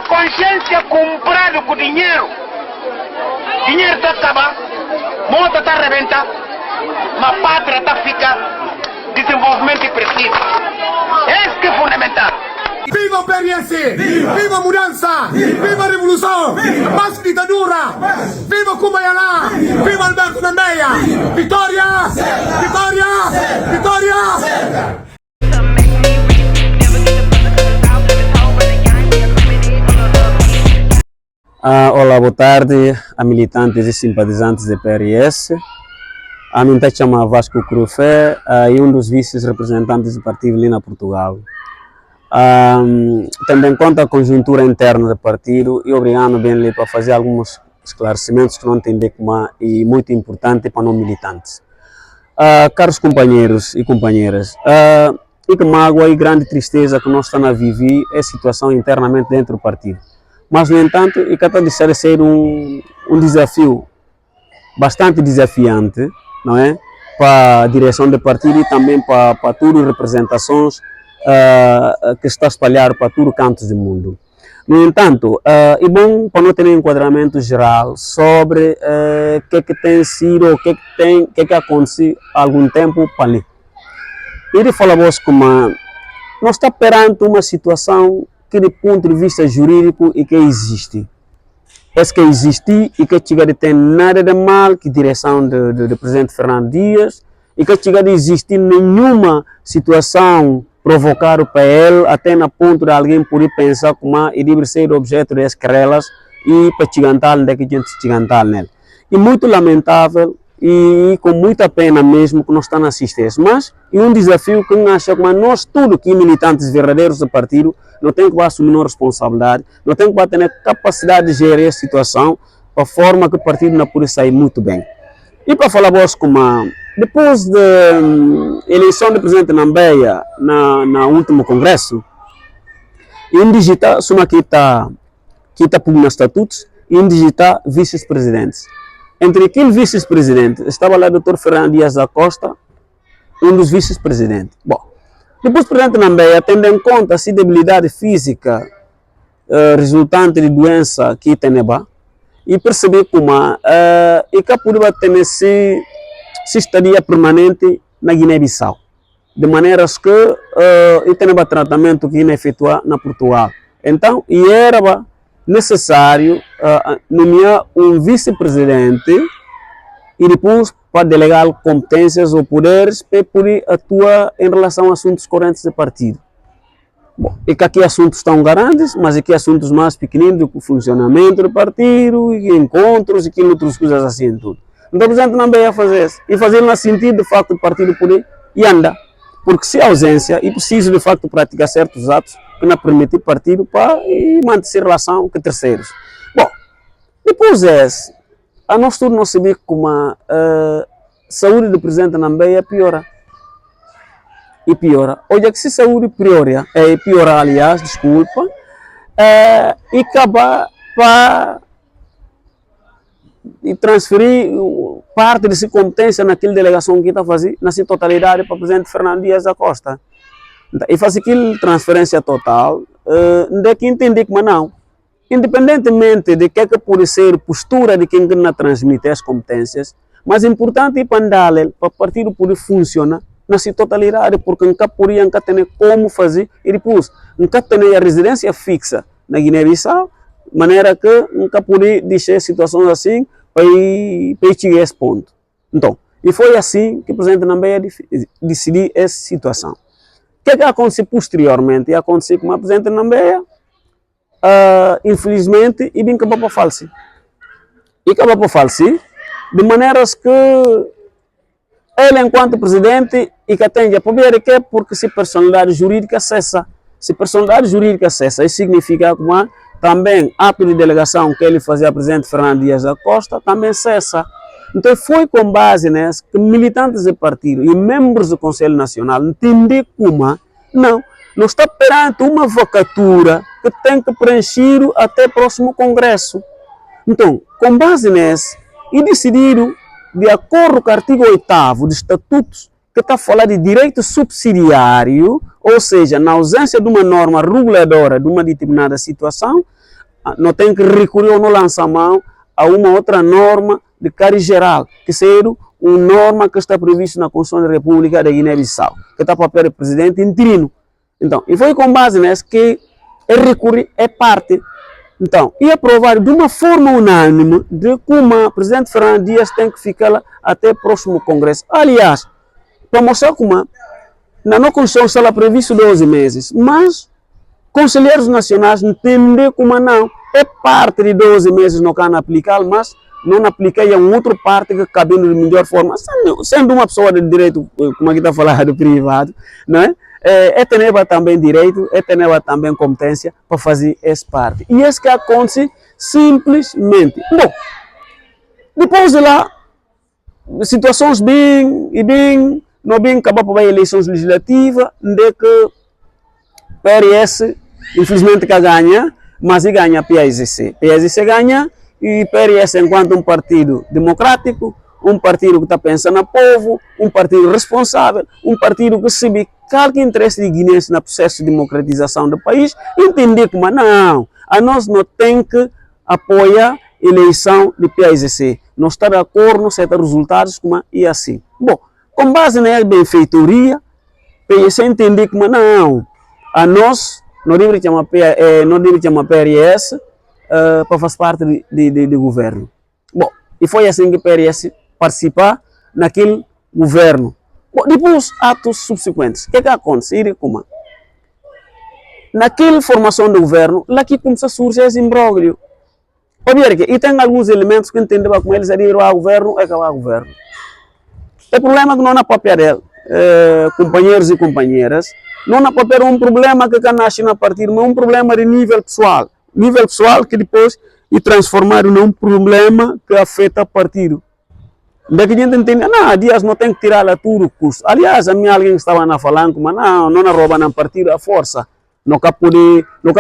tua consciência comprado com dinheiro. Dinheiro está acabando, moto está arrebentar, mas a pátria está ficar desenvolvimento e precisa. Esse que é fundamental. Viva o PRS! Viva a mudança! Viva a revolução! Mais ditadura! Viva Kumbaya! Viva Alberto Nambeia! Vitória! Vitória! Vitória! Olá, boa tarde a militantes e simpatizantes do PRS. A mim me chama Vasco Crufé e um dos vice-representantes do partido ali na Portugal. Tendo em conta a conjuntura interna do partido e obrigando bem ali para fazer alguns esclarecimentos que não entendi como e muito importante para não militantes. Caros companheiros e companheiras, e que mágoa e grande tristeza que nós estamos a viver é a situação internamente dentro do partido. Mas, no entanto, e que está de ser um desafio bastante desafiante, não é? Para a direção do partido e também para todas as representações que está espalhado para todos os cantos do mundo. No entanto, é bom para não ter um enquadramento geral sobre o que tem sido, o que aconteceu há algum tempo para ali. E de falar como nós estamos perante uma situação que, do ponto de vista jurídico, e que existe. Esse que existe e que chega de ter nada de mal que a direção do presidente Fernando Dias e que chega de existir nenhuma situação provocada para ele, até na ponto de alguém poder pensar como e deve ser objeto das querelas e para chigantar onde é que a gente chigantar nele. E muito lamentável e com muita pena mesmo que nós estamos a assistir. Mas é um desafio que acha que nós, tudo que militantes verdadeiros do partido, não tem que assumir uma responsabilidade, não tem que ter capacidade de gerir a situação para a forma que o partido não pode sair muito bem. E para falar como depois da eleição do presidente Nambeia na último congresso, indigita suma que está por nos estatutos e indigita vice-presidentes. Entre aquele vice-presidente estava lá o Dr. Fernando Dias da Costa, um dos vice-presidentes. Bom, depois o presidente Nambeia, tendo em conta a debilidade física resultante de doença que tem e perceber como e que poderia ter se estadia permanente na Guiné-Bissau, de maneira que ele tem tratamento que é efetuado na Portugal. Então, era necessário nomear um vice-presidente e depois para delegar competências ou poderes para poder atuar em relação a assuntos correntes do partido. Bom, e que aqui assuntos estão grandes, mas aqui assuntos mais pequeninos do que o funcionamento do partido, e encontros e outras coisas assim tudo. Então, o presidente não veio a fazer isso. E fazer no sentido, de facto, do partido poder e andar. Porque se há ausência, é preciso, de facto, praticar certos atos que não permitem o partido para manter relação com terceiros. Bom, depois a nós todos não sabemos como a saúde do presidente Nambeia piora. E piora. Hoje é que se a saúde piora, aliás, desculpa, e acaba para transferir parte dessa competência naquela delegação que está fazendo, na sua totalidade, para o presidente Fernando Dias da Costa. E faz aquela transferência total, de que entender que não. Independentemente de que pode ser a postura de quem não transmite as competências, mas é importante para andar para o partido poder funcionar na sua totalidade, porque nunca podia ter como fazer, e depois nunca ter a residência fixa na Guiné-Bissau, de maneira que nunca podia deixar situações assim para chegar a esse ponto. Então, e foi assim que o presidente Nambeia decidiu essa situação. O que aconteceu posteriormente? Aconteceu com o presidente Nambeia, infelizmente, e bem acabou para falecer. E acabou para falecer, de maneiras que ele, enquanto presidente, e que atende a poder que é porque se personalidade jurídica cessa. Se personalidade jurídica cessa, isso significa que também ato de delegação que ele fazia ao presidente Fernando Dias da Costa também cessa. Então foi com base nessa que militantes do partido e membros do Conselho Nacional entenderam como não está perante uma vacatura que tem que preencher até o próximo Congresso. Então, com base nessa, e decidiram, de acordo com o artigo 8º dos Estatutos, que está a falar de direito subsidiário, ou seja, na ausência de uma norma reguladora de uma determinada situação, não tem que recorrer no lançamento a uma outra norma de caráter geral, que seja uma norma que está prevista na Constituição da República da Guiné-Bissau, que está para o papel do presidente interino. Então, e foi com base nessa que recorrer é parte. Então, e aprovar de uma forma unânime de como o presidente Fernando Dias tem que ficar lá até o próximo Congresso. Aliás, para mostrar como na nossa Constituição está previsto 12 meses, mas conselheiros nacionais entendem como não, é parte de 12 meses não can aplicar, mas não aplica a uma outra parte que cabe de melhor forma, sendo uma pessoa de direito, como aqui está falando, privado, não é? É ter também direito, é ter também competência para fazer essa parte. E isso que acontece simplesmente. Bom, depois de lá, situações não bem acabar para eleições legislativas, de que PRS, infelizmente, que ganha, mas ele ganha PAIGC. PAIGC ganha e PRS, enquanto um partido democrático, um partido que está pensando no povo, um partido responsável, um partido que sabe qualquer interesse de guineense no processo de democratização do país, entender como não, a nós não tem que apoiar a eleição de PAIGC. Nós estamos de acordo com certos resultados como e assim. Bom, com base na benfeitoria, PAIGC entender como não, a nós não deve chamar PRS para fazer parte do governo. Bom, e foi assim que o PRS participar naquele governo. Bom, depois, atos subsequentes. O que acontece? Naquela formação do governo, lá que começa a surgir esse imbróglio. E tem alguns elementos que entendem como eles aderiram ao governo e acabar o governo. O problema é que não na própria dele, companheiros e companheiras, não na própria um problema que nasce a partir, mas um problema de nível pessoal. Nível pessoal que depois e transformar num problema que afeta o partido. Daqui a gente entende, não, Dias não tem que tirar lá tudo o custo. Aliás, a minha alguém estava na falando, mas não rouba na partido a força. Nunca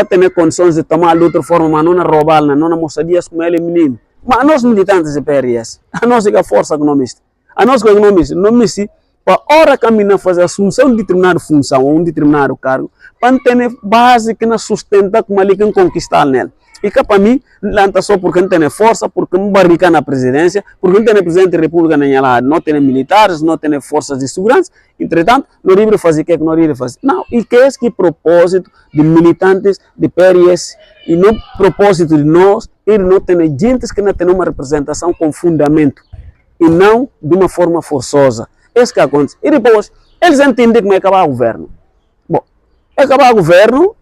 tem condições de tomar de outra forma, mas não roubar, não mostrar Dias como ele é menino. Mas nós militantes de PRS, a nós é a força economista. A nós que economista, não me se para hora caminhar fazer a assunção de determinada função ou um determinado cargo, para ter base que nos sustenta como ali que conquistar nele. E que para mim, não é só porque não tem força, porque não barrica na presidência, porque não tem presidente da República nem lá, não tem militares, não tem forças de segurança, entretanto, não deve fazer o que não deve fazer. Não, e que é esse propósito de militantes de PRS, e no propósito de nós, ele não tem gente que não tem uma representação com fundamento, e não de uma forma forçosa. Esse que acontece. E depois, eles entendem como é acabar o governo. Bom, acabar o governo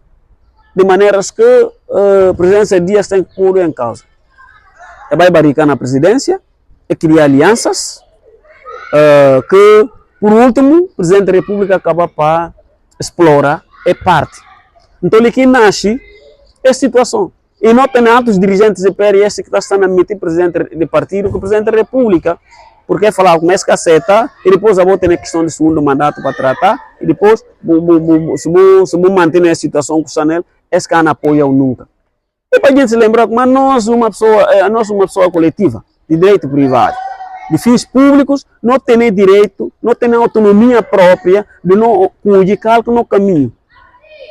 de maneiras que a presidência Dias tem que pôr em causa. Vai barricar na presidência, criar alianças, que, por último, o presidente da República acaba para explorar é parte. Então, ele que nasce é situação. E não tem altos dirigentes do PRS que estão a admitir presidente de partido que o presidente da República. Porque falar com esse caceta, e depois eu vou ter a questão de segundo mandato para tratar, e depois, se vou manter a situação com o Chanel, esse cara não apoia ou nunca. E para a gente se lembrar que nós somos uma pessoa coletiva, de direito privado, de fins públicos, não tem direito, não tem autonomia própria de não cuidar no caminho.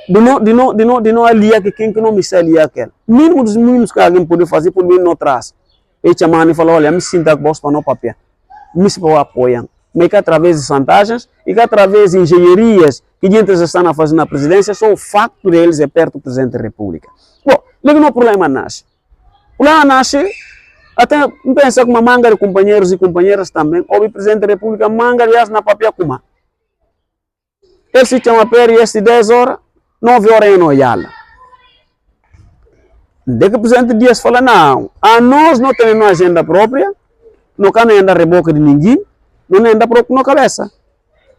De não aliar que quem que não me se aliar aquele. Mínimo dos mínimos que alguém pode fazer, por mim não traz. Ele chamando e falou, olha, me sinta que posso para não papel. Me se apoiam. Mas que através de chantagens e que através de engenharias que a gente está a fazer na presidência, só o facto deles é perto do presidente da República. Bom, logo no problema nasce. O problema nasce, até pensa que uma manga de companheiros e companheiras também, ou o presidente da República manga aliás na papel como. Ele se chama PRS 10 horas, 9 horas em Noyala. Desde que o presidente Dias fala, não, a nós não temos uma agenda própria, não quer nem andar a reboca de ninguém, não anda próprio na cabeça.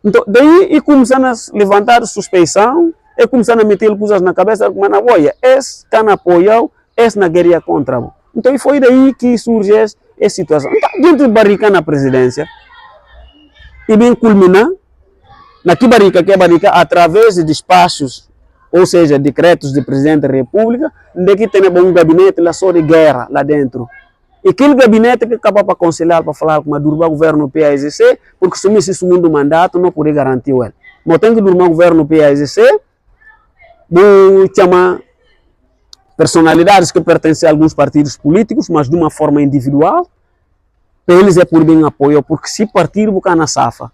Então, daí, e começando a levantar suspeição, e começando a meter coisas na cabeça, mas na boia, esse que não apoiou, esse não queria contra. Então, foi daí que surge essa situação. Então, dentro de barrica na presidência, e bem culminar, que é barrica, através de despachos, ou seja, decretos de presidente da República, de que tem um gabinete lá só de guerra, lá dentro. E aquele gabinete que acaba para aconselhar, para falar com a durma governo PAIGC, porque se esse segundo mandato não pode garantir ele. Mas tem que durma governo PAIGC, vou chamar personalidades que pertencem a alguns partidos políticos, mas de uma forma individual, para eles é por bem apoio, porque se partido buscar na safa,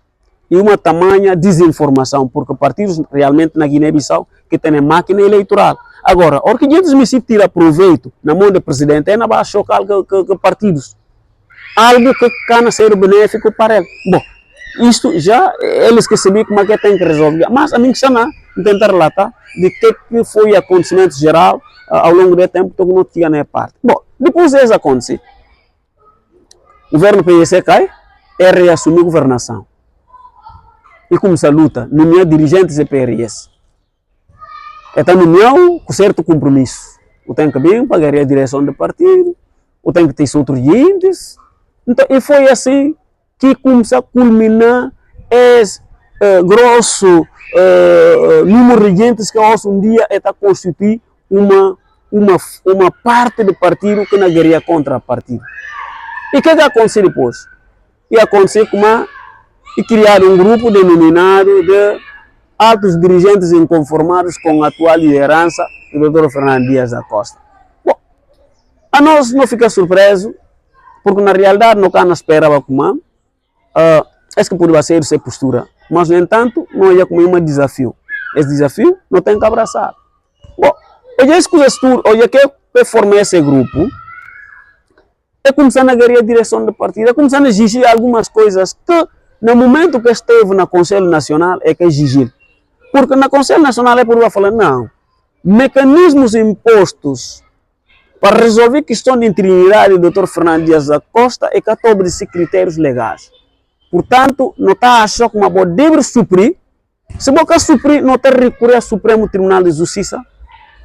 e uma tamanha desinformação, porque partidos realmente na Guiné-Bissau que têm máquina eleitoral. Agora, a hora que a gente tira proveito na mão do presidente, é na baixa chocar que partidos. Algo que cana ser benéfico para ele. Bom, isto já eles que sabem como é que tem que resolver. Mas a mim que chama tentar relatar de que foi o acontecimento geral ao longo do tempo que não tinha nem parte. Bom, depois isso acontece. O governo PSC cai, é reassumir a governação. E começa a luta, nomear dirigentes do PRS. Está nomeado com certo compromisso. O tem que vir pagar a direção do partido, o tem que ter outros índices. Então, e foi assim que começou a culminar esse grosso número de gente que hoje um dia está a constituir uma parte do partido que não guerreia contra o partido. E o que aconteceu depois? E aconteceu e criar um grupo denominado de altos dirigentes inconformados com a atual liderança do Dr. Fernando Dias da Costa. Bom, a nós não fica surpreso, porque na realidade não cá esperava como esse que poderia ser essa postura, mas no entanto não é como um desafio. Esse desafio não tem que abraçar. Bom, olha que formei esse grupo, é começando a ganhar a direção do partido, é começando a exigir algumas coisas que no momento que esteve no Conselho Nacional é que exigir. Porque no Conselho Nacional é por falar, não, mecanismos impostos para resolver questão de integridade do Dr. Fernando Dias da Costa é que obedecer critérios legais. Portanto, não está a achar que uma boa deve suprir. Se você suprir, não tem que recorrer ao Supremo Tribunal de Justiça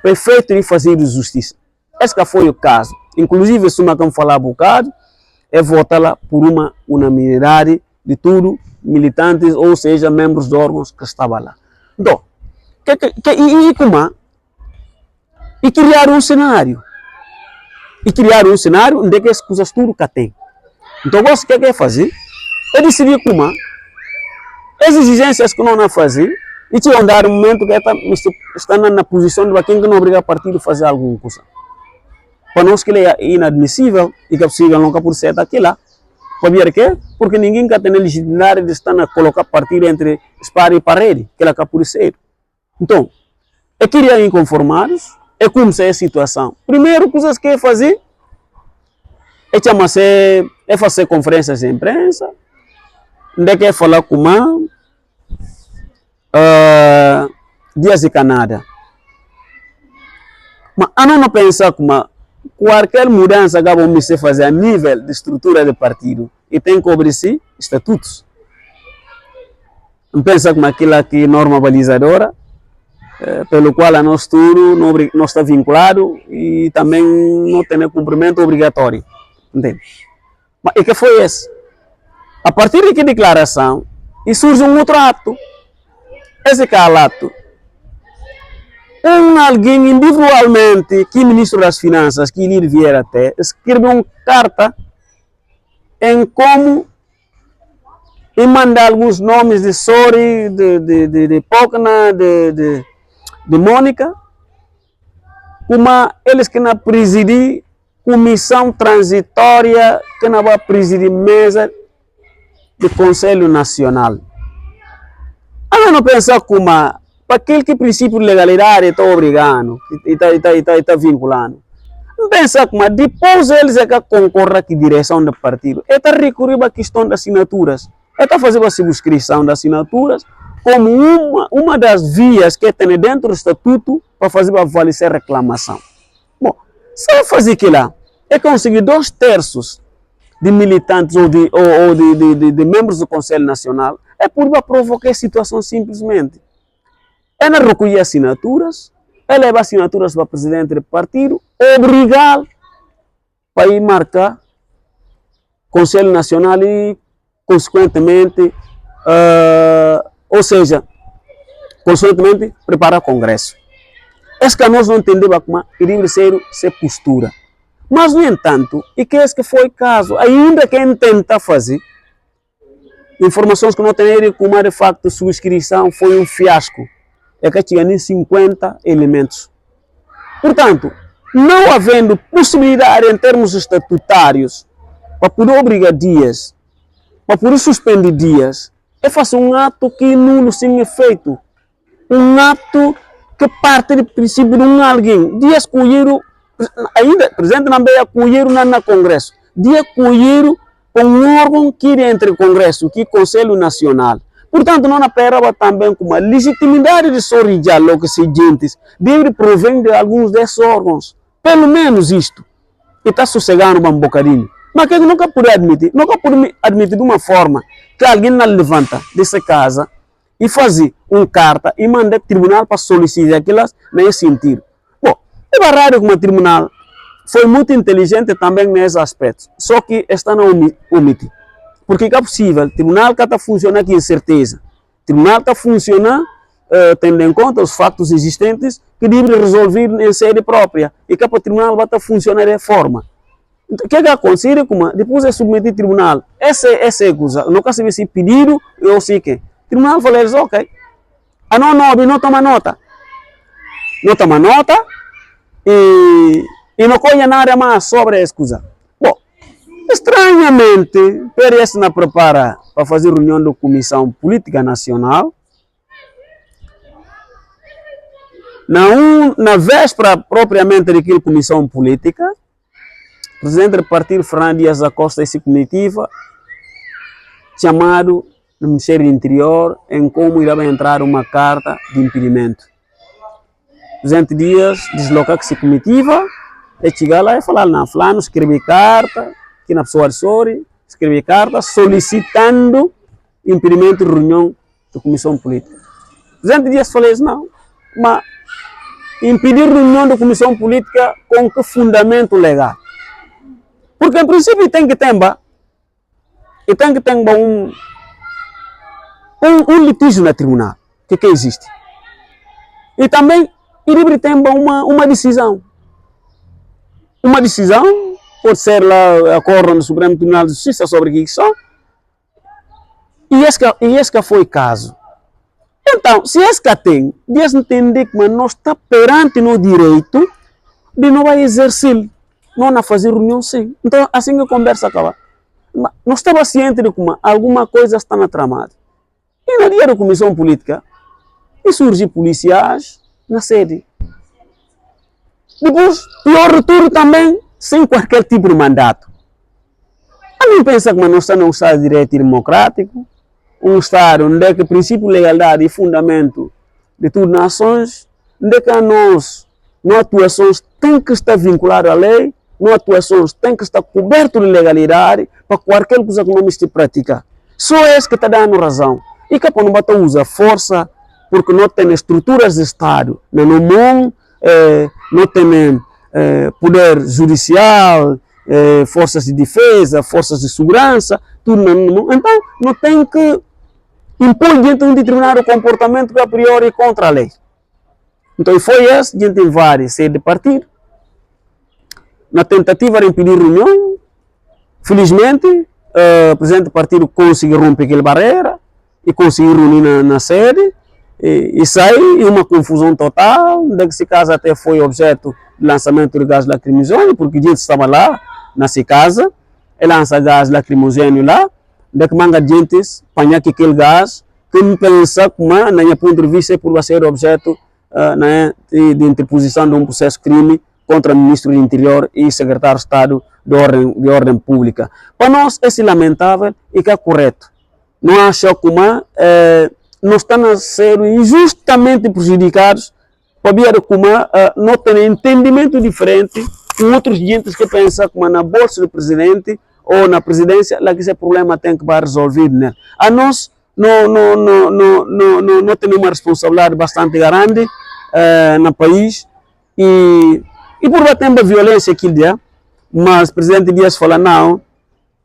para efeito de fazer justiça. Esse que foi o caso. Inclusive, se eu falar um bocado, é votar lá por uma unanimidade de tudo, militantes, ou seja, membros de órgãos que estavam lá. Então, e criar um cenário. E criar um cenário onde as coisas tudo que tem. Então, você o que é fazer? É decidir como as exigências que não vão fazer, e te dar um momento que está na posição de quem não obriga o partido a fazer alguma coisa. Para nós que é inadmissível e que é possível nunca por ser aquilo lá. Para ver quê? Porque ninguém tem a legitimidade de estar a colocar partido entre espara e parede, que ela por ser. Então, é criar inconformados, é como se é a situação. Primeiro, coisas que é fazer, é fazer conferências de imprensa, onde é que é falar com Dias de Canadá. Mas a não pensar como qualquer mudança que vamos fazer a nível de estrutura de partido e tem que obedecer estatutos. Não pensa como aquilo aqui norma balizadora, pelo qual a nós tudo não está vinculado e também não tem cumprimento obrigatório. Entende? Mas e que foi esse? A partir de que declaração, e surge um outro ato. Esse que é o ato. Alguém individualmente, que ministro das Finanças, que ele vier até, escreveu uma carta em como e mandar alguns nomes de Sori, de Pocna, de Mônica, como eles que não presidir comissão transitória, que não vai presidir mesa do Conselho Nacional. Eu não penso como para aquele que princípio de legalidade está obrigando, está vinculando. Não pensa como depois eles é que concorrem com a direção do partido. É está recorrer à questão das assinaturas. É está fazendo a subscrição das assinaturas como uma das vias que tem dentro do estatuto para fazer a avaliação reclamação. Bom, se fazer aquilo lá, é conseguir 2/3 de militantes ou de membros do Conselho Nacional, é por provocar a situação simplesmente. É não recolher assinaturas, é levar assinaturas para o presidente do partido, obrigá-lo para ir marcar Conselho Nacional e, consequentemente, ou seja, consequentemente, preparar Congresso. Esse que nós não entendemos como deve ser postura. Mas, no entanto, e que esse que foi o caso, ainda quem tenta fazer, informações que não tem como de facto a subscrição foi um fiasco. É que tinha nem 50 elementos. Portanto, não havendo possibilidade em termos estatutários para poder obrigar dias, para poder suspender dias, é fazer um ato que nulo sem efeito. Um ato que parte do princípio de alguém. Dias colheram, ainda presente na beira, colheram na Congresso. Dia colheram com um órgão que é entre o Congresso, que é o Conselho Nacional. Portanto, não esperava também como a legitimidade de sorrijar logo se gentes deve prover de alguns desses órgãos. Pelo menos isto. E está sossegando um bocadinho. Mas que nunca pude admitir de uma forma que alguém não levanta dessa casa e fazer uma carta e manda o tribunal para solicitar aquelas nesse sentido. Bom, é verdade que o tribunal foi muito inteligente também nesse aspecto, só que está na omite. Porque é possível, o tribunal está funcionando aqui em certeza. O tribunal está funcionando tendo em conta os fatos existentes que deve resolver em sede própria. E que o tribunal vai funcionar de forma. O que acontece? Depois de submeter ao tribunal, essa coisa, não quer saber se pedido ou se que. O tribunal fala, ok, não toma nota. Não toma nota e não colhe nada mais sobre essa coisa. Bom, estranhamente, parece na prepara para fazer reunião da Comissão Política Nacional. Na véspera propriamente daquela comissão política, o presidente do partido, Fernando Dias da Costa, essa comitiva, chamado no Ministério do Interior, em como irá entrar uma carta de impedimento. O presidente Dias desloca essa comitiva, e chega lá e fala, não, fulano escreve carta, aqui na pessoa de Sori, escreve carta solicitando impedimento de reunião da comissão política. O presidente Dias falou isso, não, mas impedir reunião da comissão política com que fundamento legal? Porque, em princípio, tem que ter um litígio no tribunal, que existe. E também, ele tem uma decisão. Uma decisão, pode ser lá acordo no Supremo Tribunal de Justiça sobre que são. E esse foi o caso. Então, se esse que tem, Deus entende que nós está perante no direito de não vai exercer, não fazer reunião sim. Então, assim que a conversa acaba. Nós estamos cientes de que alguma coisa está na tramada. E no dia da comissão política, e surgem policiais na sede. Depois, pior de tudo também, sem qualquer tipo de mandato. Alguém pensa que nós estamos num Estado de direito democrático, um Estado onde é que o princípio de legalidade e fundamento de todas as nações, onde é que nossas atuações têm que estar vinculadas à lei, nossas atuações têm que estar cobertas de legalidade para qualquer coisa que não se pratica. Só esse que está dando razão. E que não vai usar força, porque não tem estruturas de Estado, no mundo, não tem poder judicial, forças de defesa, forças de segurança, tudo no mundo. Então, não tem que impor diante de um determinado comportamento que a priori é contra a lei. Então, foi esse, diante de várias sedes de partido, na tentativa de impedir reunião, felizmente, o presidente do partido conseguiu romper aquela barreira e conseguiu reunir na sede e saiu uma confusão total, nesse caso até foi objeto de lançamento de gás lacrimogêneo, porque a gente estava lá, nessa casa, e lança gás lacrimogêneo lá, de que manga gente apanhar aquele gás, que não pensa como, na minha ponto de vista, por ser objeto de interposição de um processo crime contra o Ministro do Interior e Secretário de Estado de Ordem Pública. Para nós, esse lamentável e que é correto. Não acho que nós estamos a ser injustamente prejudicados para ver como não tem entendimento diferente com outros gente que pensam como na bolsa do presidente ou na presidência, lá que esse problema tem que ser resolvido. Né? A nós não temos uma responsabilidade bastante grande no país e por bater a violência aquele dia, mas o presidente Dias fala não,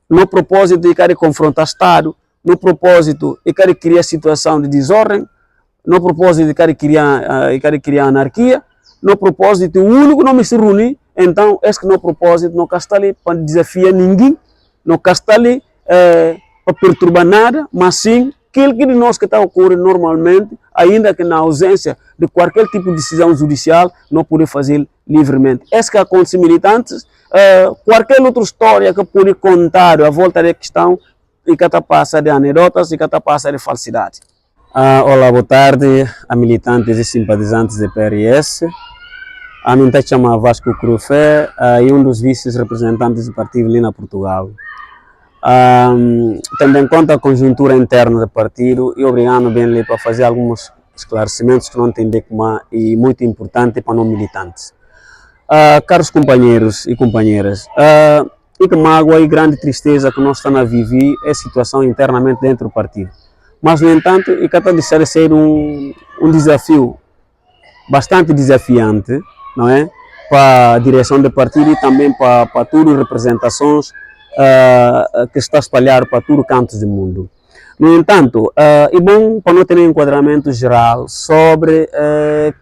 no propósito de querer confrontar o Estado, no propósito de querer criar situação de desordem, no propósito de querer criar anarquia, no propósito único não se reunir, então esse que no propósito não está ali para desafiar ninguém, não está ali para perturbar nada, mas sim aquilo que de nós que está ocorrendo normalmente, ainda que na ausência de qualquer tipo de decisão judicial, não poder fazer livremente. Esse que acontece militantes, qualquer outra história que pode contar à volta da questão e que está passando de anedotas e que está passando de falsidade. Olá, boa tarde a militantes e simpatizantes do PRS. A mim se chama Vasco Crufé e um dos vice-representantes do partido ali na Portugal. Tendo em conta a conjuntura interna do partido, e obrigado bem ali para fazer alguns esclarecimentos que não entender como e muito importante para nós militantes. Caros companheiros e companheiras, e que mágoa e grande tristeza que nós estamos a viver é a situação internamente dentro do partido. Mas, no entanto, e que está de ser um desafio bastante desafiante, não é? Para a direção do partido e também para todas as representações que está espalhado para todos os cantos do mundo. No entanto, é bom para não ter um enquadramento geral sobre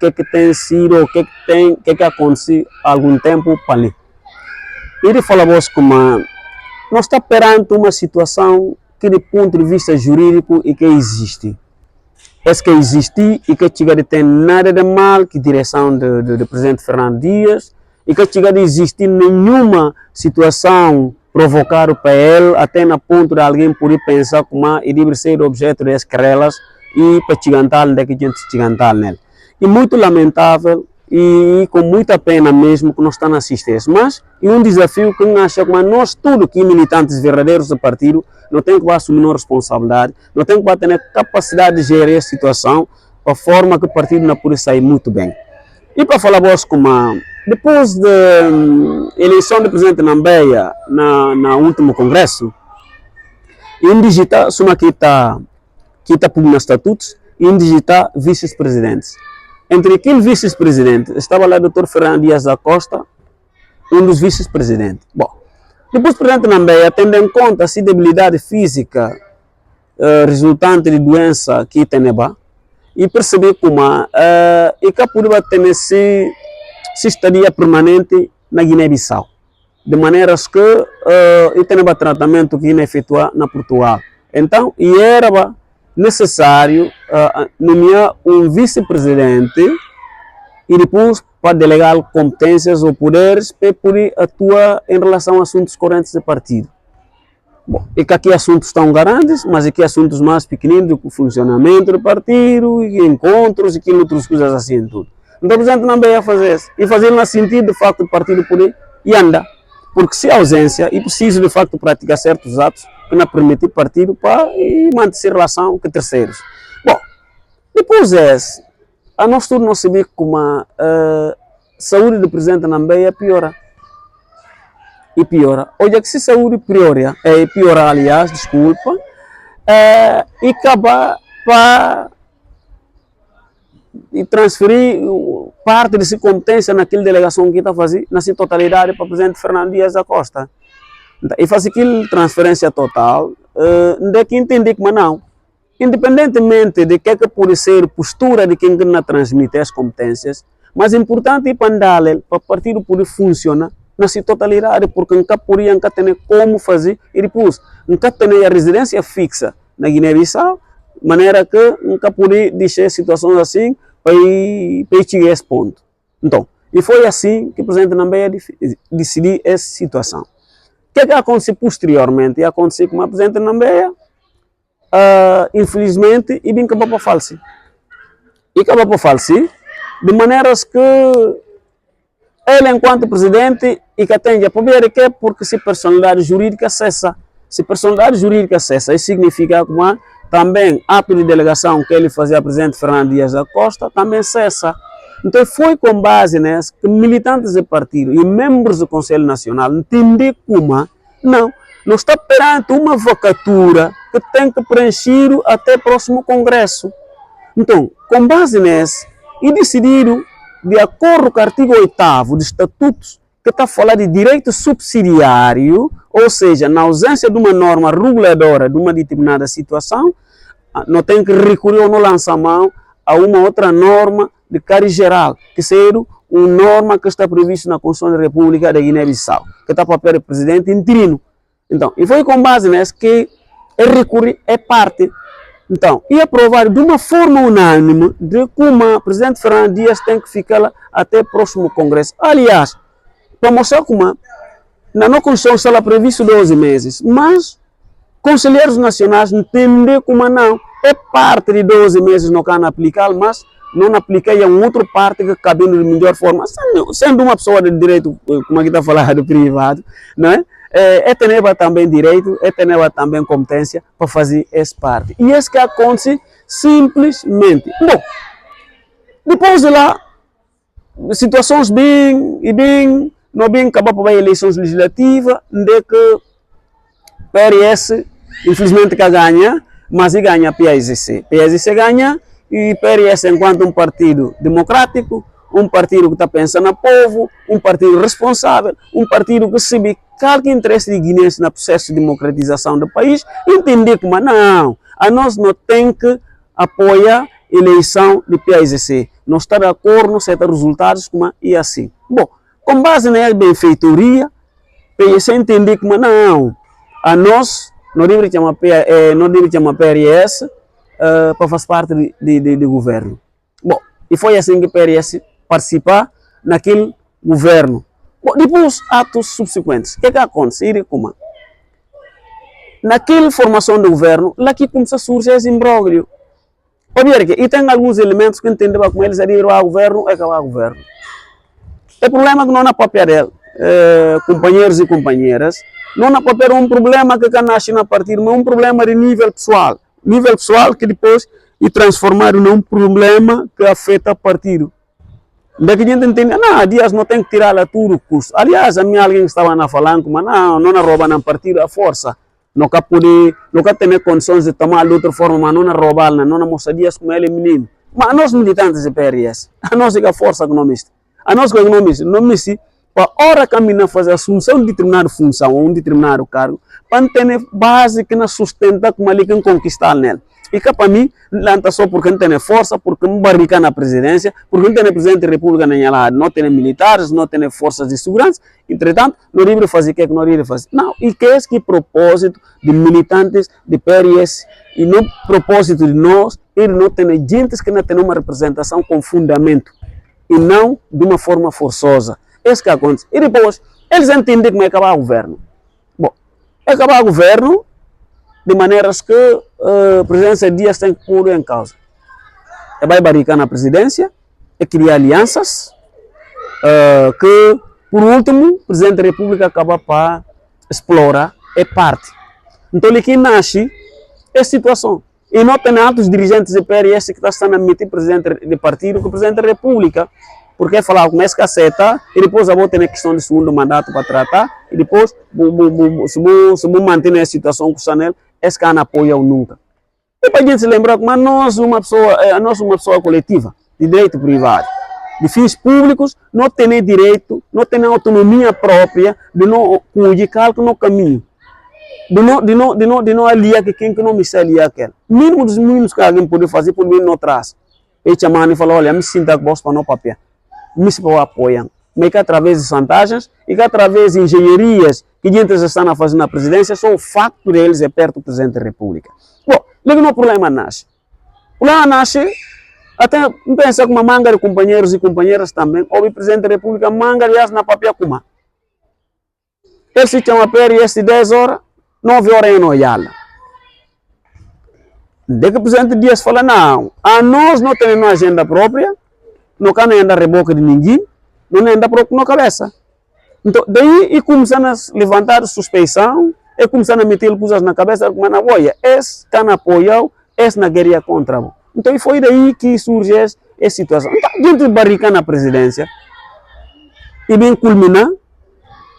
o que tem sido, o que aconteceu há algum tempo para ali. E de falar como nós estamos perante uma situação que, do ponto de vista jurídico, e que existe. Esse que existe e que chega de ter nada de mal que a direção do presidente Fernando Dias e que chega de existir nenhuma situação provocada para ele, até na ponto de alguém poder pensar como ele deve ser objeto das querelas e para chigantar onde é que a gente chigantar nele. E muito lamentável e com muita pena mesmo que nós estamos a assistir. Mas é um desafio que nós achamos que nós, todos que militantes verdadeiros do partido, não temos que assumir a responsabilidade, não temos que ter capacidade de gerir a situação de forma que o partido não pode sair muito bem. E para falar como depois da eleição do presidente Nambeia na último congresso, indigita, suma que está publicando estatutos, indigita vice-presidentes. Entre aquele vice-presidente estava lá o Dr. Fernando Dias da Costa, um dos vice-presidentes. Bom, depois o presidente Nambeia, tendo em conta a debilidade física resultante de doença que tem, e perceber como e que poderia ter se estadia permanente na Guiné-Bissau, de maneira que ele tem tratamento que ia efetuar na Portugal. Então, era necessário nomear um vice-presidente e depois para delegar competências ou poderes para poder atuar em relação a assuntos correntes do partido. Bom, e que aqui assuntos estão grandes, mas aqui assuntos mais pequeninos, o funcionamento do partido, e encontros, e outras coisas assim, tudo. Então, o presidente não veio a fazer isso. E fazer no sentido, de facto, do partido poder e andar. Porque se há ausência, e preciso, de facto, praticar certos atos que não permitem o partido para manter relação com terceiros. Bom, depois a nós todos nós sabemos como a saúde do presidente Nambeia piora. E piora. Hoje é que se saúde piora, aliás, desculpa, e acaba para transferir parte dessa competência naquela delegação que está fazendo, na sua totalidade, para o presidente Fernando Dias da Costa. E faz aquela transferência total, de que entender que não. Independentemente de que pode ser a postura de quem não transmite as competências, mas é importante para andar para o partido poder funcionar na sua totalidade, porque nunca podia ter como fazer, e depois nunca ter a residência fixa na Guiné-Bissau, de maneira que nunca podia deixar situações assim para chegar a esse ponto. Então, e foi assim que o presidente Nambeia decidiu essa situação. O que aconteceu posteriormente? Aconteceu com o presidente Nambeia, infelizmente, e bem acabou para falecer. E acabou para falecer, de maneiras que ele, enquanto presidente, e que atende a poder que é porque se personalidade jurídica cessa. Se personalidade jurídica cessa, isso significa que também ato de delegação que ele fazia ao presidente Fernando Dias da Costa também cessa. Então foi com base nisso que militantes do partido e membros do Conselho Nacional entenderam como não está perante uma vacatura que tem que preencher até o próximo Congresso. Então, com base nisso, e decidiram, de acordo com o artigo 8º dos Estatutos, que está a falar de direito subsidiário, ou seja, na ausência de uma norma reguladora de uma determinada situação, não tem que recorrer ou não lançar mão a uma outra norma de cariz geral, que seja uma norma que está prevista na Constituição da República da Guiné-Bissau, que está a papel do presidente interino. Então, e foi com base nessa que recorrer é parte Então, e aprovar de uma forma unânime de como o presidente Fernando Dias tem que ficar lá até o próximo Congresso. Aliás, para mostrar como na nossa Constituição está lá previsto 12 meses, mas conselheiros nacionais entendem como não, é parte de 12 meses não can aplicar, mas não aplica em outra parte que cabe de melhor forma, sendo uma pessoa de direito, como aqui está falando, privado, não é? É ter também direito, é ter também competência para fazer essa parte. E isso que acontece simplesmente. Bom, depois de lá, situações não bem acabar para eleições legislativas, de que PRS, infelizmente, que ganha, mas ganha PSC. PSC ganha e PRS, enquanto um partido democrático, um partido que está pensando no povo, um partido responsável, um partido que sabe qualquer interesse de guineense no processo de democratização do país, entender como não, a nós não tem que apoiar a eleição de PSC. Nós estamos de acordo com certos resultados como e assim. Bom, com base na benfeitoria, PSC entender como não, a nós não deve chamar PRS para fazer parte do governo. Bom, e foi assim que o PRS participar naquele governo. Bom, depois, atos subsequentes. O que acontece? Naquela formação do governo, lá que começa a surgir esse imbróglio. E tem alguns elementos que entendem como eles aderiram ao governo e acabar o governo. O problema é que não há papel dele, companheiros e companheiras, não há papel um problema que nasce na partida, mas um problema de nível pessoal. Nível pessoal que depois é transformado num problema que afeta o partido. Daqui a gente entende, não, Dias não tem que tirar lá tudo o curso. Aliás, a minha alguém estava falando, mas não rouba na partida a força. Nunca tem condições de tomar de outra forma, mas não roubar, não mostrar Dias como ele é menino. Mas nós militantes de PRS, a nós é a força economista. A nós que economista, não me se para hora caminhar fazer a assunção de determinada função ou um determinado cargo, para ter base que nos sustenta como ali que conquistar nele. E que para mim, não só porque não tem força, porque não barrica na presidência, porque não tem presidente da República nem lá, não tem militares, não tem forças de segurança, entretanto, não livre fazer o que não livre fazer. Não, e que é esse propósito de militantes de PRS, e não propósito de nós, ele não tem gente que não tem uma representação com fundamento, e não de uma forma forçosa. Esse que acontece. E depois, eles entendem como é acabar o governo. Bom, é acabar o governo de maneiras que a presidência Dias tem que pôr em causa. É vai barricar na presidência, é criar alianças, que, por último, o presidente da República acaba para explorar, é parte. Então, ele que nasce é situação. E não tem altos dirigentes do PRS que estão a admitir presidente de partido que o presidente da República. Porque falar com esse caceta e depois eu vou ter a questão de segundo mandato para tratar e depois se vou manter a situação com o Chanel, esse cara não apoia nunca. E para a gente se lembrar que nós uma pessoa coletiva de direito privado, de fins públicos, não tem direito, não tem autonomia própria de não comunicar no caminho. De não aliar que quem que não me se aliar aquele. Mínimo dos mínimos que alguém pode fazer, por mim não traz. Ele chamando e falou, olha, me sinta que posso para não papel. Me apoiam, mas que através de vantagens e que através de engenharias que a gente está a fazer na presidência, só o facto deles é perto do presidente da República. Bom, logo o problema nasce. O problema nasce, até pensa que uma manga de companheiros e companheiras também, ou o presidente da República manga aliás na papel como. Ele se chama PRS 10 horas, 9 horas em Noyala. De que o presidente Dias fala, não, a nós não temos uma agenda própria, não can andar a boca de ninguém, não anda próprio na cabeça. Então, daí e começando a levantar suspeição, e começando a meter coisas na cabeça, como na boia, esse está na apoio, esse na guerra contra o. Então, foi daí que surge essa situação. Então, dentro de barrica na presidência, e bem culminar,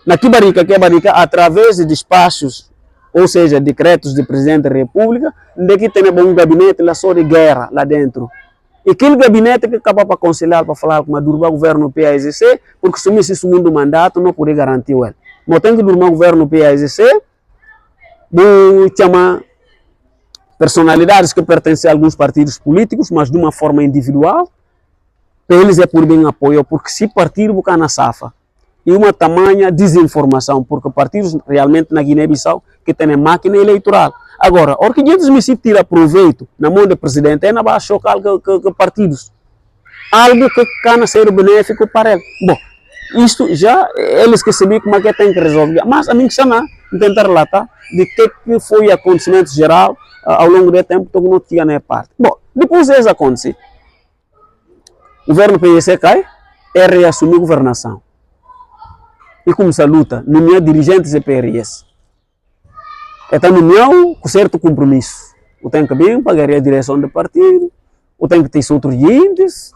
na que é barrica, através de despachos, ou seja, decretos de presidente da República, de que tem um gabinete lá só de guerra lá dentro. E aquele gabinete que acaba para aconselhar, para falar com a durma governo PASC, porque se esse segundo mandato não pode garantir ele. Mas tem que durmar o governo PASC, vou chamar personalidades que pertencem a alguns partidos políticos, mas de uma forma individual, para eles é por bem apoio, porque se partido buscar na safa, e uma tamanha desinformação, porque partidos realmente na Guiné-Bissau que tem máquina eleitoral. Agora, a hora que a gente me tira proveito na mão do presidente, ainda vai chocar que partidos. Algo que cana ser benéfico para ele. Bom, isto já eles que sabem como é que tem que resolver. Mas a mim que não tentar relatar de que foi o acontecimento geral ao longo do tempo que não tinha nem parte. Bom, depois disso acontece, o governo PSC cai, é reassumir a governação. E começa a luta, nomear dirigentes do PRS. Está nomeado com certo compromisso. O tem que vir pagar a direção do partido, o tem que ter outros índices.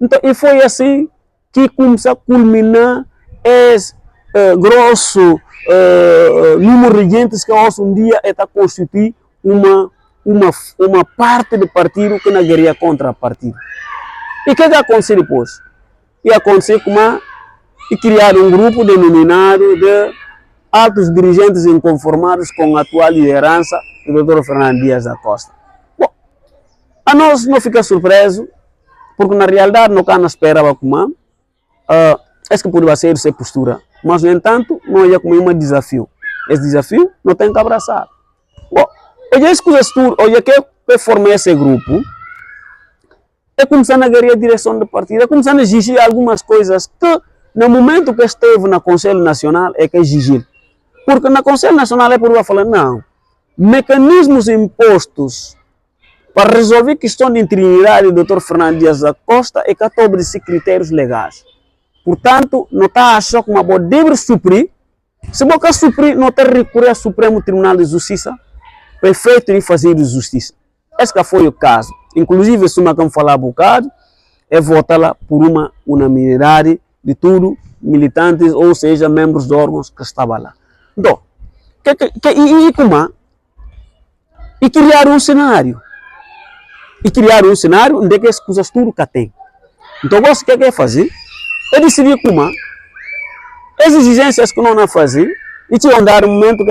Então, e foi assim que começa a culminar esse grosso número de índices que hoje um dia está constituir uma parte do partido que não guerreia contra o partido. E o que aconteceu depois? E aconteceu e criar um grupo denominado de altos dirigentes inconformados com a atual liderança do Dr. Fernando Dias da Costa. Bom, a nós não fica surpreso, porque na realidade não can esperava como esse que poderia ser essa postura, mas no entanto não é como um desafio. Esse desafio não tem que abraçar. Bom, olha que formei esse grupo, é começando a guerrear a direção do partido, é começando a exigir algumas coisas que no momento que esteve no Conselho Nacional é que exigir. Porque na Conselho Nacional é por falar, não, mecanismos impostos para resolver questão de integridade do Dr. Fernando Dias da Costa é que obedecer critérios legais. Portanto, não está a achar que uma boa deve suprir. Se você suprir, não tem que recorrer ao Supremo Tribunal de Justiça para efeito de fazer justiça. Esse que foi o caso. Inclusive, se uma falar um bocado, é votar lá por uma unanimidade de tudo, militantes, ou seja, membros de órgãos que estavam lá. Então, e criar um cenário. E criar um cenário onde que as coisas tudo que tem. Então, você quer fazer? É decidir como as exigências que não vão fazer, e te andar um momento que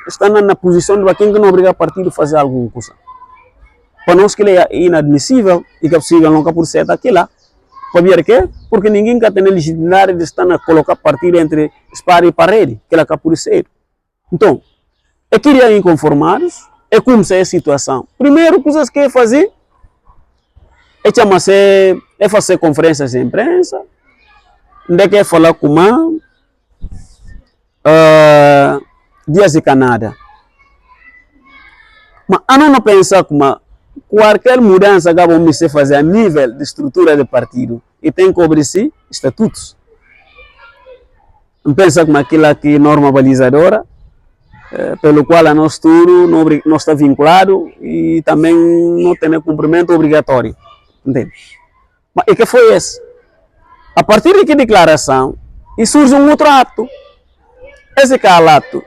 está na posição de quem não obriga o partido a fazer alguma coisa. Para nós que é inadmissível e que é possível nunca por ser daquilo. Para ver que? Porque ninguém quer ter legitimidade de estar a colocar partido entre espara e parede, que ela acaba por ser. Então, é criar inconformados, é como se é a situação. Primeiro, coisas que é fazer, é fazer conferências de imprensa, onde é falar com Dias de Canadá. Mas a não pensar como qualquer mudança que vamos fazer a nível de estrutura do partido e tem que obedecer estatutos. Não pensa como aquilo que é norma balizadora, pelo qual a nós tudo não está vinculado e também não tem cumprimento obrigatório. Entende? Mas e que foi esse? A partir de que declaração, e surge um outro ato. Esse que é o ato.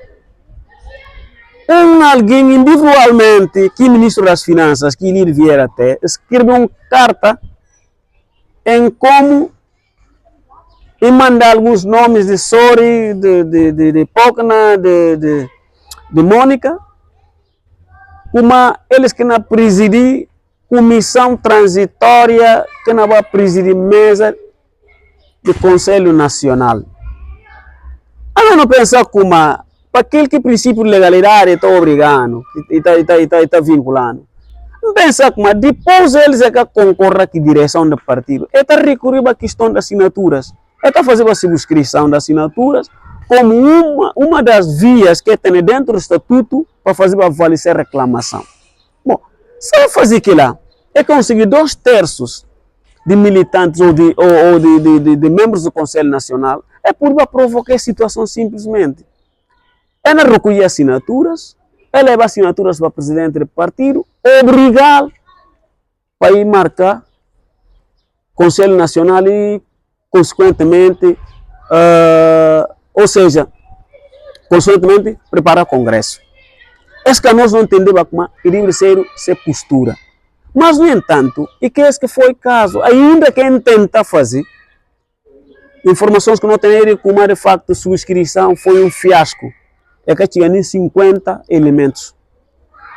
Alguém individualmente, que ministro das Finanças, que lhe vier até, escreve uma carta em como e manda alguns nomes de Sori, de Pocna, de Mônica, como eles que não presidir comissão transitória, que não vai presidir mesa do Conselho Nacional. Eu não penso como para aquele que princípio de legalidade está obrigando, está vinculando. Não pensa como depois eles é que concorrem com a direção do partido. Está recorrer à questão das assinaturas. Está fazendo a subscrição das assinaturas como uma das vias que tem dentro do estatuto para fazer avaliar a reclamação. Bom, se fazer aquilo é conseguir 2/3 de militantes ou de membros do Conselho Nacional, é por provocar a situação simplesmente. Ela recolhe assinaturas, ela leva assinaturas para o presidente do partido, obrigá-lo para ir marcar Conselho Nacional e, consequentemente, preparar Congresso. Esse que nós não entendemos como deve ser postura. Mas, no entanto, e que esse que foi o caso, ainda quem tenta fazer, informações que não tem como de facto subscrição foi um fiasco. É que tinha nem 50 elementos.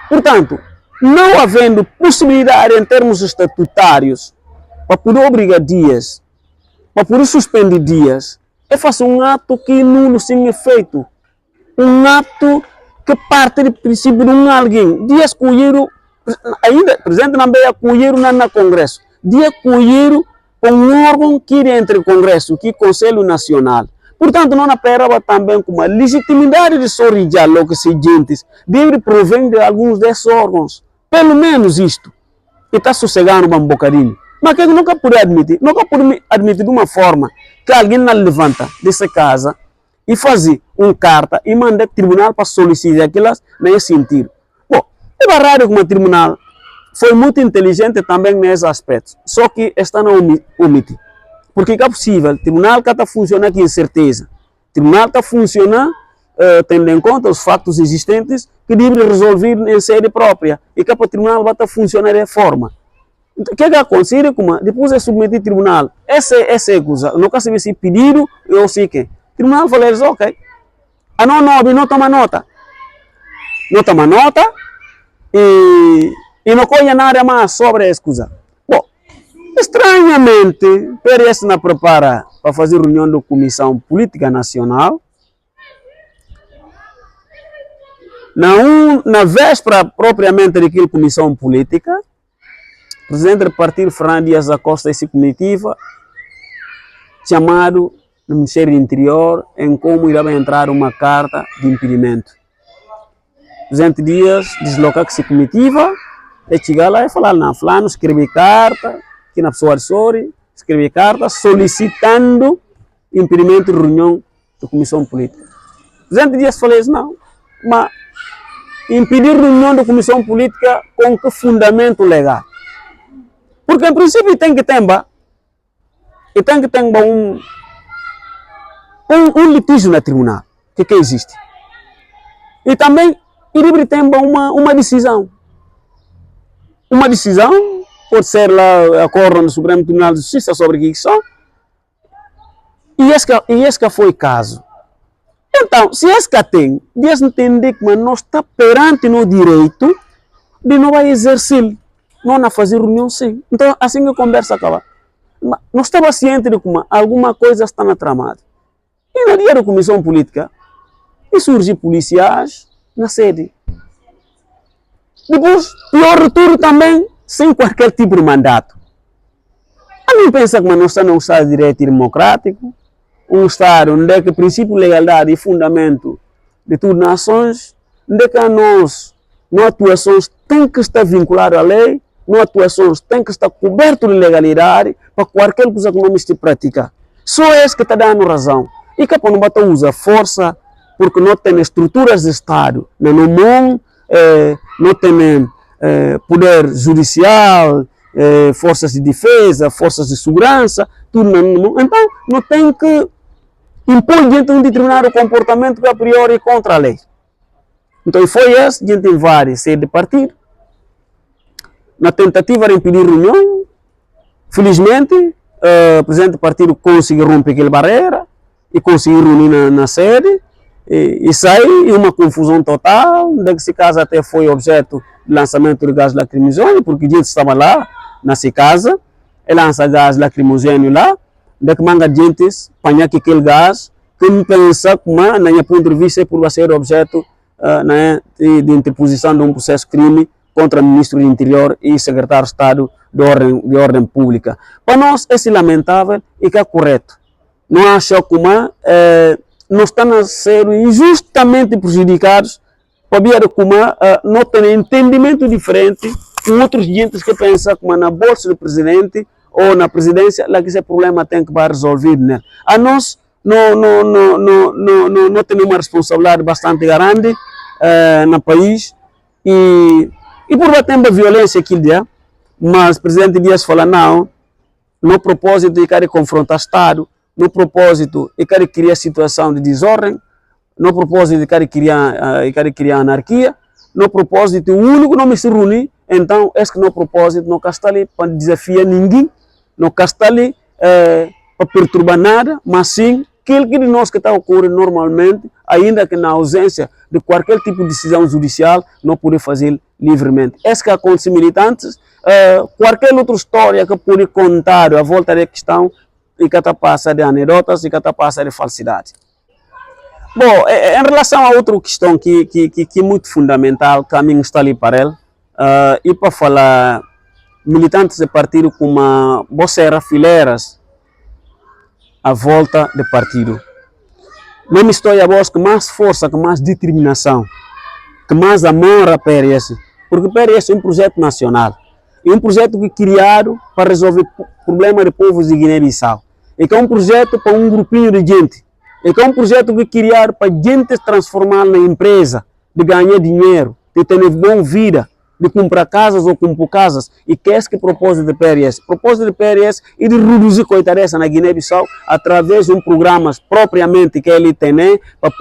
Portanto, não havendo possibilidade em termos estatutários para poder obrigar dias, para poder suspender dias, é fazer um ato que nulo sem efeito. Um ato que parte do princípio de alguém, de escolher, ainda, presidente não veio acolher na Congresso, de acolher um órgão que é entre o Congresso, que é o Conselho Nacional. Portanto, não esperava também como a legitimidade de sorrijar logo que se gentes deve provém de alguns desses órgãos. Pelo menos isto. E está sossegando um bocadinho. Mas que nunca pode admitir de uma forma que alguém não levanta dessa casa e fazer uma carta e manda o tribunal para solicitar aquelas nesse sentido. Bom, é verdade que o tribunal foi muito inteligente também nesse aspecto, só que está na omite. Porque é possível, o tribunal que está funcionando aqui em certeza, o tribunal está funcionando tendo em conta os fatos existentes que deve resolver em sede própria e que o tribunal vai funcionar de forma. O que acontece? Depois é submetido ao tribunal. Essa coisa, não quer saber se pedido ou se que. O tribunal fala, ok, não toma nota. Não toma nota e não conha nada mais sobre essa coisa. Bom, estranhamente, parece na prepara para fazer reunião da Comissão Política Nacional. Na véspera propriamente daquela comissão política, o presidente do partido, Fernando Dias da Costa, essa comitiva, chamado no Ministério do Interior, em como irá entrar uma carta de impedimento. O presidente Dias desloca essa comitiva, e chega lá e fala, não, fulano, escreve carta, aqui na pessoa de Sori, escreve carta solicitando impedimento de reunião da comissão política. O presidente Dias falou isso, não, mas impedir reunião da comissão política com que fundamento legal? Porque em princípio tem que ter um litígio no tribunal que existe. E também ele tem uma decisão. Uma decisão pode ser lá acordo no Supremo Tribunal de Justiça sobre a questão. E esse foi o caso. Então, se esse tem, Deus entende que nós está perante no direito de não vai exercer, não fazer reunião sim. Então, assim que a conversa acaba. Nós estamos cientes de como alguma coisa está na tramada. E no dia da comissão política, e surgem policiais na sede. Depois, pior de tudo também, sem qualquer tipo de mandato. A mim pensa que nós estamos num Estado de direito democrático, um Estado onde é que o princípio de legalidade e fundamento de todas as nações, onde é que nós, não atuações tem que estar vinculado à lei, não atuações tem que estar coberto de legalidade para qualquer coisa que não se pratica. Só esse que está dando razão. E que não basta usar força, porque não tem estruturas de Estado, não tem poder judicial, forças de defesa, forças de segurança, tudo não. Então, não tem que impor diante de um determinado comportamento que a priori é contra a lei. Então, foi esse, diante de várias sedes de partido, na tentativa de impedir reunião, felizmente, o presidente do partido conseguiu romper aquela barreira e conseguiu reunir na sede, e saiu uma confusão total, nesse caso até foi objeto de lançamento de gás lacrimogêneo, porque a gente estava lá, nessa casa, e lança gás lacrimogêneo lá, de que manga gente apanhar aquele gás, que não pensa como, na minha ponto de vista, por ser objeto de interposição de um processo crime contra o ministro do Interior e secretário de Estado de Ordem Pública. Para nós, esse lamentável e que é correto. Não acho que nós estamos a ser injustamente prejudicados para ver como não tem entendimento diferente com outros gente que pensam como na bolsa do presidente ou na presidência, lá que esse problema tem que resolver, né? A nós não temos uma responsabilidade bastante grande no país e por bater a violência aquele dia, mas o presidente Dias fala não, no propósito de querer confrontar o Estado, no propósito de querer criar situação de desordem, no propósito de querer criar anarquia, no propósito único não me se reunir. Então, esse no propósito não está ali para desafiar ninguém, não está ali para perturbar nada, mas sim aquilo que de nós que está ocorrendo normalmente, ainda que na ausência de qualquer tipo de decisão judicial, não pode fazer livremente. Esse que acontece militantes, qualquer outra história que pode contar à volta da questão, e que está passando de anedotas e que está passando de falsidade. Bom, em relação a outra questão que é muito fundamental, que a mim está ali para ele, e para falar, militantes do partido como você era fileiras à volta do partido. Não me estou a voz com mais força, com mais determinação, com mais amor a PRS, porque o PRS é um projeto nacional, é um projeto que criado para resolver problemas de povos de Guiné-Bissau, e que é um projeto para um grupinho de gente, e que é um projeto que criado para gente se transformar na empresa, de ganhar dinheiro, de ter boa vida, de comprar casas ou comprar casas. E que é esse que é o propósito do PRS? O propósito do PRS é de reduzir a coitadeza na Guiné-Bissau através de programas propriamente que ele tem, para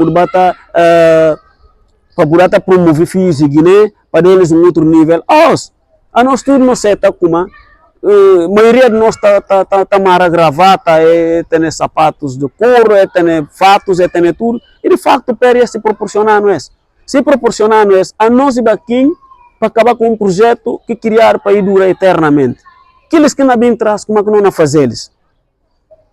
poder promover filhos de Guiné, para eles um outro nível. A nós tudo não sei, tá como a maioria de nós está mara gravata, tem sapatos de couro, tem fatos, tem tudo. E de facto o PRS se proporcionar, não é? Se proporcionar, não é? A nós e Baquim, para acabar com um projeto que criar para ir durar eternamente. Aqueles que não bem traz, como é que não fazer eles?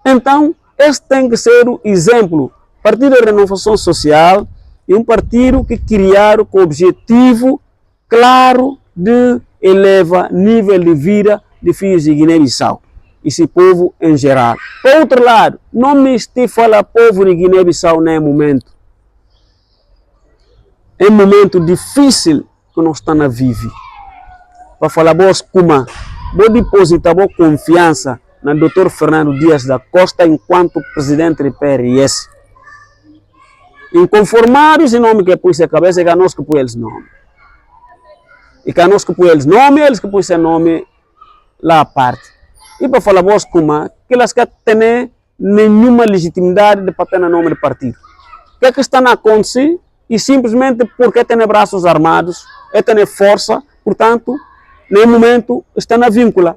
Então, este tem que ser o exemplo. Partido de Renovação Social é um partido que criaram com o objetivo claro de elevar nível de vida de filhos de Guiné-Bissau. Esse povo em geral. Por outro lado, não me estou falando povo de Guiné-Bissau nesse momento. É um momento difícil que nós estamos a viver. Para falar vos como vou depositar boa confiança na Dr. Fernando Dias da Costa enquanto presidente do PRS. Inconformados em nome que pôs a cabeça, que a nós que pôs eles nome. E que a nós que pôs eles nome, eles que pôs esse nome lá à parte. E para falar vos como que elas que têm nenhuma legitimidade de bater no nome do partido. O que está a acontecer? E simplesmente porque tem braços armados, tem força, portanto, no momento está na víncula.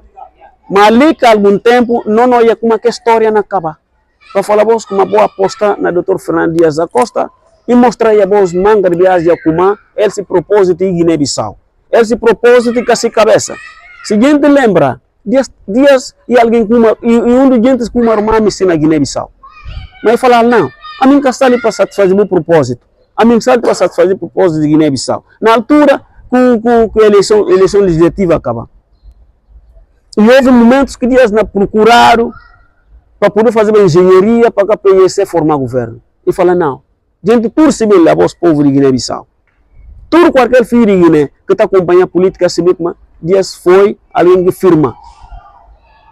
Mas ali que há algum tempo não olha como que a história não acaba. Para falar vos com uma boa aposta na Dr. Fernando Dias da Costa e mostrar a vos manga de viagem a como ele se propôsito em Guiné-Bissau. Ele se propôsito em Cassi Cabeça. Se a gente lembra, dias e alguém com uma, e um de gente com uma irmã na Guiné-Bissau. Mas falar não, a mim está ali para satisfazer o meu propósito. A mensagem para satisfazer o propósito de Guiné-Bissau. Na altura, com a eleição legislativa acaba. E houve momentos que dias procuraram para poder fazer uma engenharia para que a PIC formar governo. E fala, não, gente, tudo se vê lá, vosso povo de Guiné-Bissau. Todo qualquer filho de Guiné que está acompanhando a política, se vê como dias foi alguém que firma.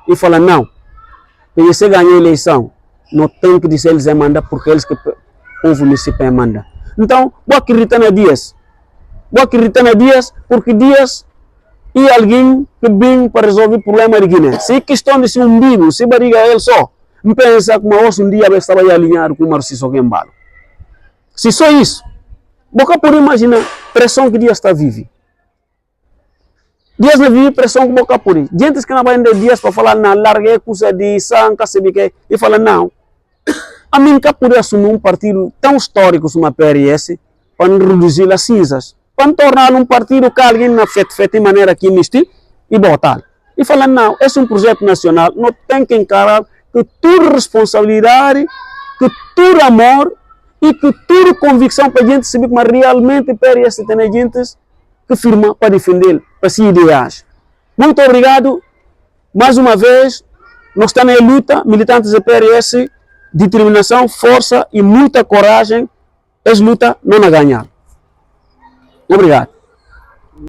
E fala, não, PIC ganhou a eleição, não tem que dizer eles mandar porque eles que o povo municipal manda. Então, vou acreditar na Dias. Vou acreditar na Dias porque Dias é alguém que vem para resolver o problema de Guiné. Se questão de ser umbigo, se barriga ele só, não pensa que um dia vai estar alinhado com o Marciso Gembalo. Se só isso, você pode imaginar a pressão que Dias está vivendo. Dias não vive pressão que você pode. Gente que não vai andar Dias para falar na larga coisa de sangue, e fala não. A mim nunca podia assumir um partido tão histórico como a PRS para reduzir as cinzas, para tornar um partido que alguém não fez de maneira que investir e botar. E falar, não, esse é um projeto nacional, não tem que encarar que tudo responsabilidade, que tudo amor e que tudo convicção para a gente saber como realmente a PRS tem gente que firma para defender, para se ideais. Muito obrigado, mais uma vez, nós estamos em luta, militantes da PRS, determinação, força e muita coragem, essa luta não a ganhar. Obrigado.